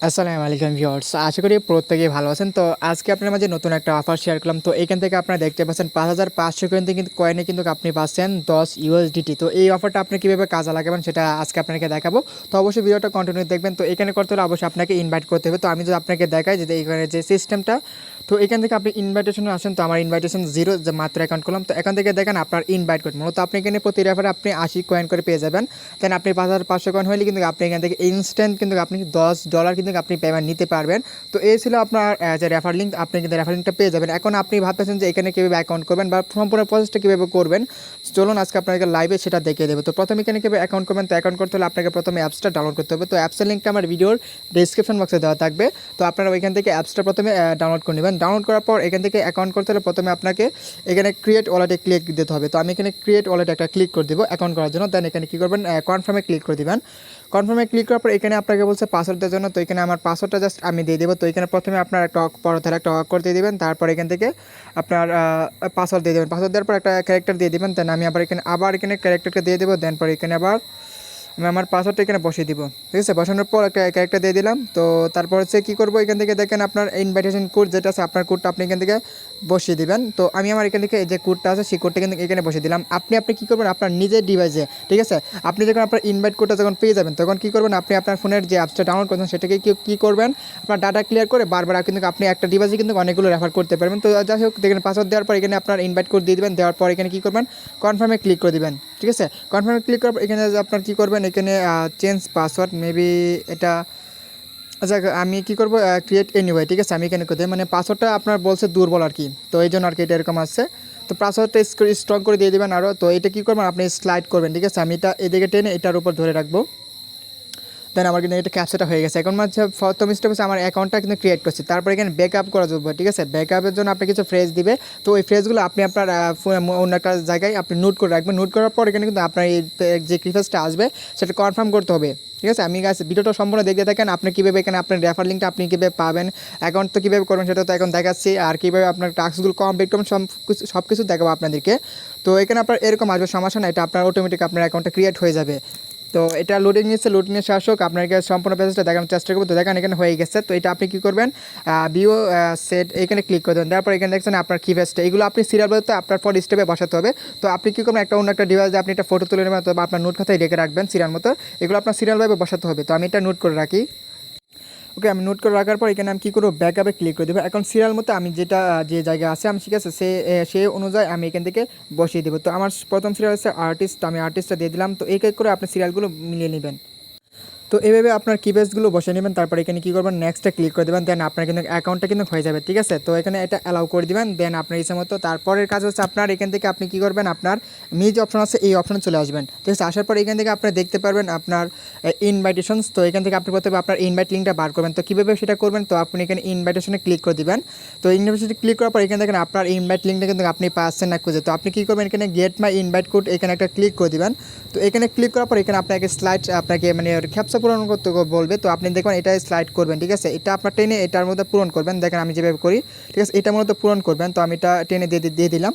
আসসালামু আলাইকুম ভিউয়ার্স, আশা করি প্রত্যেকেই ভালো আছেন। তো আজকে আপনার মাঝে নতুন একটা অফার শেয়ার করলাম। তো এখান থেকে আপনারা দেখতে পাচ্ছেন 5500 কিন্তু কয়েনে কিন্তু আপনি পাচ্ছেন 10 ইউএসডিটি। তো এই অফারটা আপনি কীভাবে কাজে লাগাবেন সেটা আজকে আপনাকে দেখাবো। তো অবশ্যই ভিডিওটা কন্টিনিউ দেখবেন। তো এখানে করতে হলে অবশ্যই আপনাকে ইনভাইট করতে হবে। তো আমি যদি আপনাকে দেখাই যে এখানে যে সিস্টেমটা, তো এখান থেকে আপনি ইনভাইটেশনে আসেন। তো আমার ইনভাইটেশন 0 যে মাত্র অ্যাকাউন্ট করলাম। তো এখান থেকে দেখেন আপনার ইনভাইট কোড, মূলত আপনি এখানে প্রতি রেফারে আপনি 80 কয়েন করে পেয়ে যাবেন। দেন আপনি 5500 কয়েন হলে কিন্তু আপনি এখান থেকে ইনস্ট্যান্ট কিন্তু আপনি $10 কিন্তু আপনি পেমেন্ট নিতে পারবেন। তো এই ছিল আপনার যে রেফার লিঙ্ক, আপনি কিন্তু রেফার লিঙ্কটা পেয়ে যাবেন। এখন আপনি ভাবতেছেন যে এখানে কীভাবে অ্যাকাউন্ট করবেন বা সম্পূর্ণ প্রসেসটা কীভাবে করবেন, চলুন আজকে আপনাকে লাইভে সেটা দেখিয়ে দেবো। তো প্রথমে এখানে কীভাবে অ্যাকাউন্ট করবেন, তো অ্যাকাউন্ট করতে হলে আপনাকে প্রথমে অ্যাপসটা ডাউনলোড করতে হবে। তো অ্যাপসের লিঙ্কটা আমার ভিডিওর ডিসক্রিপশন বক্সে দেওয়া থাকবে। তো আপনারা ওইখান থেকে অ্যাপসটা প্রথমে ডাউনলোড করে নেবেন। ডাউনলোড করার পর এখান থেকে অ্যাকাউন্ট করতে হলে প্রথমে আপনাকে এখানে ক্রিয়েট ওয়ালেটে ক্লিক দিতে হবে। তো আমি এখানে ক্রিয়েট ওয়ালেট একটা ক্লিক করে দেবো অ্যাকাউন্ট করার জন্য। দেন এখানে কী করবেন, কনফার্মে ক্লিক করে দেবেন। কনফার্মে ক্লিক করার পর এখানে আপনাকে বলছে পাসওয়ার্ড দেওয়ার জন্য। তো এখানে আমার পাসওয়ার্ডটা জাস্ট আমি দিয়ে দেবো। তো এখানে প্রথমে আপনার একটা পরধারে একটা অক্ষর দিয়ে দেবেন, তারপর এখান থেকে আপনার পাসওয়ার্ড দিয়ে দেবেন। পাসওয়ার্ড দেওয়ার পর একটা ক্যারেক্টার দিয়ে দেবেন। দেন আমি আবার এখানে ক্যারেক্টারটা দিয়ে দেবো। দেন পরে এখানে আবার আমি আমার পাসওয়ার্ডটা এখানে বসিয়ে দিব। ঠিক আছে, বসানোর পর একটা ক্যারেক্টার দিয়ে দিলাম। তো তারপর হচ্ছে কী করবো, এখান থেকে দেখেন আপনার ইনভাইটেশন কোড যেটা আছে, আপনার কোডটা আপনি এখান থেকে বসিয়ে দিবেন। তো আমি আমার এখান থেকে যে কোডটা আছে সেই কোডটা কিন্তু এখানে বসিয়ে দিলাম। আপনি কী করবেন, আপনার নিজের ডিভাইসে, ঠিক আছে, আপনি যখন আপনার ইনভাইট কোডটা যখন পেয়ে যাবেন তখন কী করবেন, আপনি আপনার ফোনের যে অ্যাপসটা ডাউনলোড করছেন সেটাকে কী করবেন, আপনার ডাটা ক্লিয়ার করে বারবার কিন্তু আপনি একটা ডিভাইসে কিন্তু অনেকগুলো রেফার করতে পারবেন। তো যাই হোক, দেখেন পাসওয়ার্ড দেওয়ার পর এখানে আপনার ইনভাইট কোড দিয়ে দেবেন। দেওয়ার পর এখানে কী করবেন, কনফার্মে ক্লিক করে দেবেন। ঠিক আছে, কনফার্মে ক্লিক করার পর এখানে আপনার কী করবেন, এখানে চেঞ্জ পাসওয়ার্ড মেবি এটা, আচ্ছা আমি কী করবো, ক্রিয়েট এনিওয়ে। ঠিক আছে, আমি এখানে করতে মানে পাসওয়ার্ডটা আপনার বলছে দুর্বল আর কি, তো এই জন্য আর কি এটা এরকম আসছে। তো পাসওয়ার্ডটা স্ট্রং করে দিয়ে দেবেন আরও। তো এটা কী করবেন, আপনি স্লাইড করবেন। ঠিক আছে, আমি এটা এদিকে টেনে এটার উপর ধরে রাখবো। দেন আমার কিন্তু এটা ক্যাপচাটা হয়ে গেছে। এখন হচ্ছে প্রথম স্টেপ হচ্ছে আমার অ্যাকাউন্টটা কিন্তু ক্রিয়েট করছি। তারপর এখানে ব্যাকআপ করা যাবে। ঠিক আছে, ব্যাকআপের জন্য আপনি কিছু ফ্রেজ দিবে। তো ওই ফ্রেজগুলো আপনি আপনার অন্য একটা জায়গায় আপনি নোট করে রাখবেন। নোট করার পর এখানে কিন্তু আপনার এই যে প্রিফারেন্সটা আসবে সেটা কনফার্ম করতে হবে। ঠিক আছে, আমি ভিডিওটা সম্পূর্ণ দেখতে থাকেন। আপনি কীভাবে এখানে আপনার রেফার লিঙ্কটা আপনি কীভাবে পাবেন, অ্যাকাউন্ট তো কীভাবে করবেন সেটা তো এখন দেখাচ্ছি, আর কীভাবে আপনার টাস্কগুলো কমপ্লিট করবেন সব কিছু দেখাবো আপনাদেরকে। তো এখানে আপনার এরকম আসবে, সমস্যা না, এটা আপনার অটোমেটিক আপনার অ্যাকাউন্টটা ক্রিয়েট হয়ে যাবে। তো এটা লোডিং নিচ্ছে, লোডিংয়ের শাসক আপনাকে সম্পূর্ণ পেজটা দেখানোর চেষ্টা করবো। তো দেখেন এখানে হয়ে গেছে। তো এটা আপনি কী করবেন, ভিও সেট এখানে ক্লিক করে দেবেন। তারপর এখানে দেখছেন আপনার কিভেস্টটা, এগুলো আপনি সিরিয়াল বলতে আপনার পর স্টেপে বসাতে হবে। তো আপনি কী করবেন, অন্য একটা ডিভাইসে আপনি একটা ফটো তুলে নেবেন অথবা আপনার নোট খাতায় রেখে রাখবেন সিরিয়াল মতো। এগুলো আপনার সিরিয়ালভাবে বসাতে হবে। তো আমি এটা নোট করে রাখি। ওকে, আমি নোট করে রাখার পর এখানে আমি কী করবো, ব্যাকআপে ক্লিক করে দেবো। এখন সিরিয়াল মতো আমি যেটা যে জায়গায় আছে আমি, ঠিক আছে, সেই অনুযায়ী আমি এখান থেকে বসিয়ে দেবো। তো আমার প্রথম সিরিয়াল আছে আর্টিস্ট, আমি আর্টিস্টটা দিয়ে দিলাম। তো এই করে আপনি সিরিয়ালগুলো মিলিয়ে নেবেন। তো এইভাবে আপনার কিবেসগুলো বসে নেবেন। তারপর এখানে কী করবেন, নেক্সটে ক্লিক করে দেবেন। দেন আপনার কিন্তু অ্যাকাউন্টটা কিন্তু হয়ে যাবে। ঠিক আছে, তো এখানে এটা অ্যালাউ করে দেবেন। দেন আপনার ইচ্ছা মতো তারপরের কাজ হচ্ছে আপনার এখান থেকে আপনি কী করবেন, আপনার যে অপশন আছে এই অপশনে চলে আসবেন। ঠিক আছে, আসার পর এখান থেকে আপনি দেখতে পারবেন আপনার ইনভাইটেশনস। তো এখান থেকে আপনি প্রথমে আপনার ইনভাইট লিঙ্কটা বার করবেন। তো কীভাবে সেটা করবেন, তো আপনি এখানে ইনভাইটেশনে ক্লিক করে দেবেন। তো ইনভাইটেশনে ক্লিক করার পর এখানে দেখেন আপনার ইনভাইট লিঙ্কটা কিন্তু আপনি পাচ্ছেন না খুঁজে। তো আপনি কী করবেন, এখানে গেট মাই ইনভাইট কোড এখানে একটা ক্লিক করে দেবেন। তো এখানে ক্লিক করার পর এখানে আপনাকে স্লাইড আপনাকে মানে ক্যাপচা পূরণ করতে বলবে। তো আপনি দেখবেন এটাই স্লাইড করবেন। ঠিক আছে, এটা আপনার টেনে এটার মধ্যে পূরণ করবেন। দেখেন আমি যেভাবে করি, ঠিক আছে, এটা মূলত পূরণ করবেন। তো আমি এটা টেনে দিয়ে দিলাম।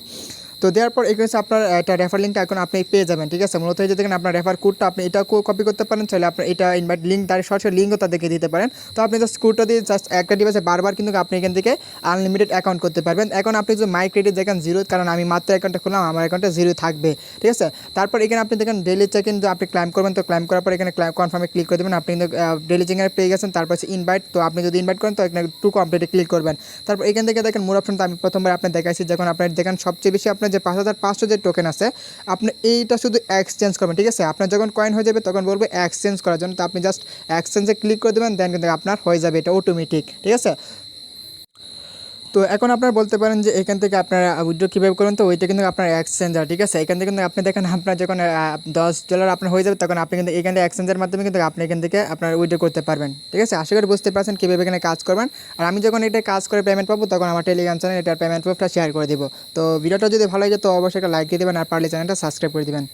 তো দেওয়ার পর এখানে আপনার একটা রেফার লিঙ্কটা এখন আপনি পেয়ে যাবেন। ঠিক আছে, মূলত এই যে দেখেন আপনার রেফার কোডটা আপনি এটা কপি করতে পারেন, চাইলে আপনার এটা ইনভাইট লিঙ্ক তার সরাসরি লিঙ্কও তাদেরকে দিতে পারেন। তো আপনি জাস্ট কোডটা দিয়ে জাস্ট একটা ডিভাইসে বারবার কিন্তু আপনি এখান থেকে আনলিমিটেড অ্যাকাউন্ট করতে পারবেন। এখন আপনি যদি মাই ক্রেডিট দেখেন 0, কারণ আমি মাত্র অ্যাকাউন্টটা খুললাম, আমার অ্যাকাউন্টে 0 থাকবে। ঠিক আছে, তারপর এখানে আপনি দেখেন ডেলি চেক ইন আপনি ক্লাইম করবেন। তো ক্লাইম করার পর এখানে কনফার্মে ক্লিক করে দেবেন। আপনি কিন্তু ডেলি চেক ইনে পেয়ে গেছেন। তারপর হচ্ছে ইনভাইট, তো আপনি যদি ইনভাইট করেন তো এখানে টু কমপ্লিটে ক্লিক করবেন। তারপর এখান থেকে দেখেন মোর অপশন, তো আমি প্রথমবার আপনি দেখাইছি, যখন আপনার দেখেন সবচেয়ে বেশি আপনার যে 5500 যে টোকেন আছে আপনি এইটা শুধু এক্সচেঞ্জ করবেন। ঠিক আছে, আপনার যখন কয়েন হয়ে যাবে তখন বলবে এক্সচেঞ্জ করার জন্য। তো আপনি জাস্ট এক্সচেঞ্জে ক্লিক করে দেবেন, দেন কিন্তু আপনার হয়ে যাবে এটা অটোমেটিক। ঠিক আছে, তো এখন আপনারা বলতে পারেন যে এখান থেকে আপনারা উইথড্র কীভাবে করবেন, তো ওইটা কিন্তু আপনার এক্সচেঞ্জার। ঠিক আছে, এখান থেকে কিন্তু আপনি দেখেন আপনার যখন $10 আপনার হয়ে যাবে তখন আপনি কিন্তু এখান থেকে এক্সচেঞ্জের মাধ্যমে কিন্তু আপনি এখান থেকে আপনার উইথড্র করতে পারবেন। ঠিক আছে, আশা করি বুঝতে পারছেন কীভাবে এখানে কাজ করবেন। আর আমি যখন এটা কাজ করে পেমেন্ট পাবো তখন আমার টেলিগ্রাম চ্যানেল এটার পেমেন্ট প্রুফটা শেয়ার করে দেবো। তো ভিডিওটা যদি ভালো লাগে তো অবশ্যই একটা লাইক দিয়ে দেবেন, আর পারলে চ্যানেলটা সাবস্ক্রাইব করে দেবেন।